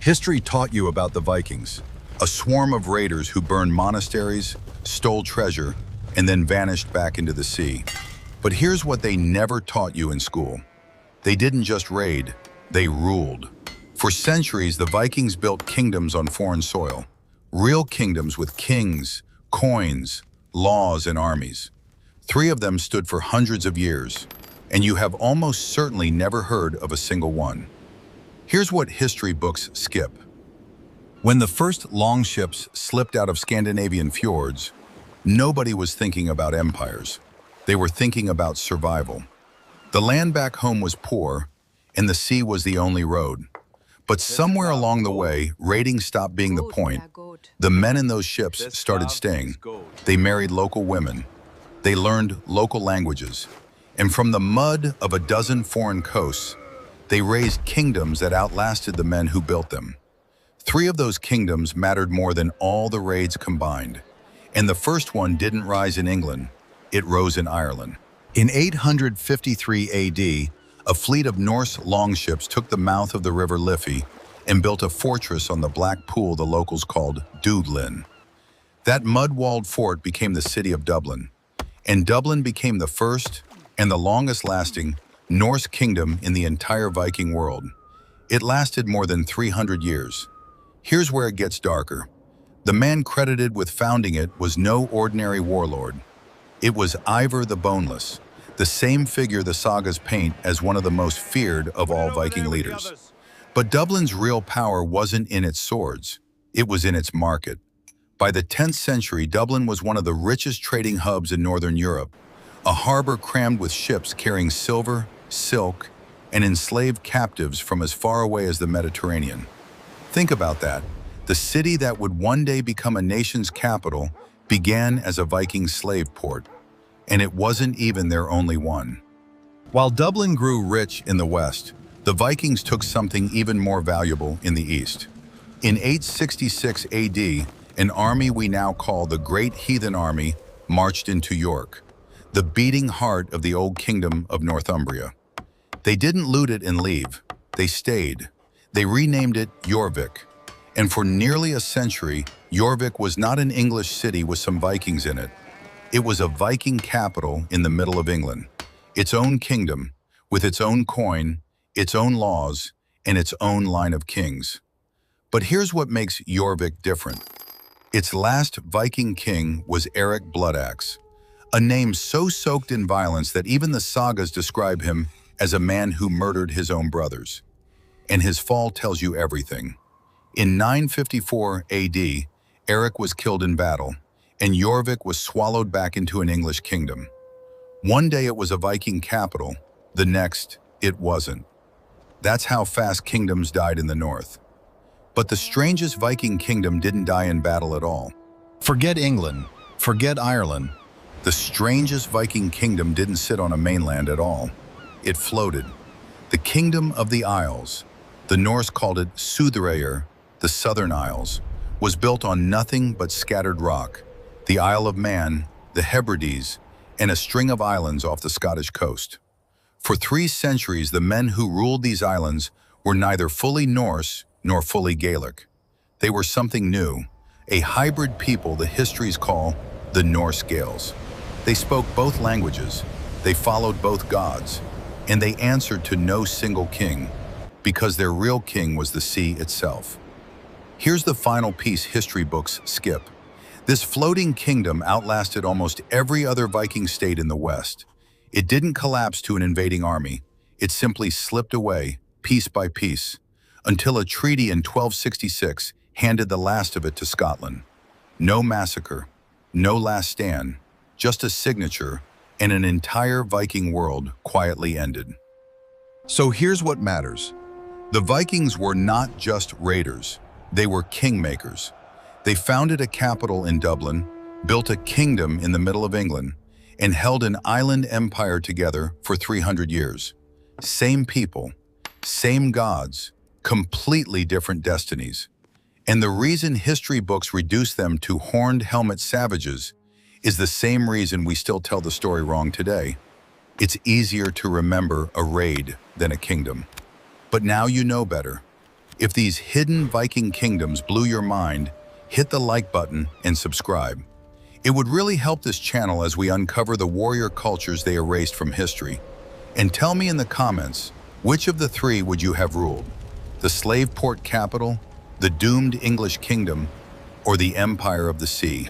History taught you about the Vikings, a swarm of raiders who burned monasteries, stole treasure, and then vanished back into the sea. But here's what they never taught you in school. They didn't just raid, they ruled. For centuries, the Vikings built kingdoms on foreign soil. Real kingdoms with kings, coins, laws, and armies. 3 of them stood for hundreds of years, and you have almost certainly never heard of a single one. Here's what history books skip. When the first longships slipped out of Scandinavian fjords, nobody was thinking about empires. They were thinking about survival. The land back home was poor, and the sea was the only road. But somewhere along the way, raiding stopped being the point. The men in those ships started staying. They married local women. They learned local languages. And from the mud of a dozen foreign coasts, they raised kingdoms that outlasted the men who built them. 3 of those kingdoms mattered more than all the raids combined. And the first one didn't rise in England, it rose in Ireland. In 853 AD, a fleet of Norse longships took the mouth of the River Liffey and built a fortress on the black pool the locals called Dublin. That mud-walled fort became the city of Dublin, and Dublin became the first and the longest-lasting Norse kingdom in the entire Viking world. It lasted more than 300 years. Here's where it gets darker. The man credited with founding it was no ordinary warlord. It was Ivar the Boneless, the same figure the sagas paint as one of the most feared of all Viking leaders. But Dublin's real power wasn't in its swords, it was in its market. By the 10th century, Dublin was one of the richest trading hubs in northern Europe, a harbor crammed with ships carrying silver, silk, and enslaved captives from as far away as the Mediterranean. Think about that. The city that would one day become a nation's capital began as a Viking slave port, and it wasn't even their only one. While Dublin grew rich in the west, the Vikings took something even more valuable in the east. In 866 AD, an army we now call the Great Heathen Army marched into York, the beating heart of the old kingdom of Northumbria. They didn't loot it and leave, they stayed. They renamed it Jorvik, and for nearly a century, Jorvik was not an English city with some Vikings in it. It was a Viking capital in the middle of England, its own kingdom, with its own coin, its own laws, and its own line of kings. But here's what makes Jorvik different. Its last Viking king was Eric Bloodaxe, a name so soaked in violence that even the sagas describe him as a man who murdered his own brothers. And his fall tells you everything. In 954 AD, Eric was killed in battle, and Jorvik was swallowed back into an English kingdom. One day it was a Viking capital, the next it wasn't. That's how fast kingdoms died in the north. But the strangest Viking kingdom didn't die in battle at all. Forget England, forget Ireland. The strangest Viking kingdom didn't sit on a mainland at all. It floated. The kingdom of the Isles, the Norse called it Suðuroyar, the Southern Isles, was built on nothing but scattered rock, the Isle of Man, the Hebrides, and a string of islands off the Scottish coast. For 3 centuries, the men who ruled these islands were neither fully Norse nor fully Gaelic. They were something new, a hybrid people the histories call the norse-gaels. They spoke both languages, they followed both gods, and they answered to no single king, because their real king was the sea itself. Here's the final piece history books skip. This floating kingdom outlasted almost every other Viking state in the West. It didn't collapse to an invading army. It simply slipped away, piece by piece, until a treaty in 1266 handed the last of it to Scotland. No massacre, no last stand, just a signature, and an entire Viking world quietly ended. So here's what matters. The Vikings were not just raiders, they were kingmakers. They founded a capital in Dublin, built a kingdom in the middle of England, and held an island empire together for 300 years. Same people, same gods, completely different destinies. And the reason history books reduce them to horned helmet savages is the same reason we still tell the story wrong today. It's easier to remember a raid than a kingdom. But now you know better. If these hidden Viking kingdoms blew your mind, hit the like button and subscribe. It would really help this channel as we uncover the warrior cultures they erased from history. And tell me in the comments, which of the three would you have ruled? The slave port capital, the doomed English kingdom, or the empire of the sea?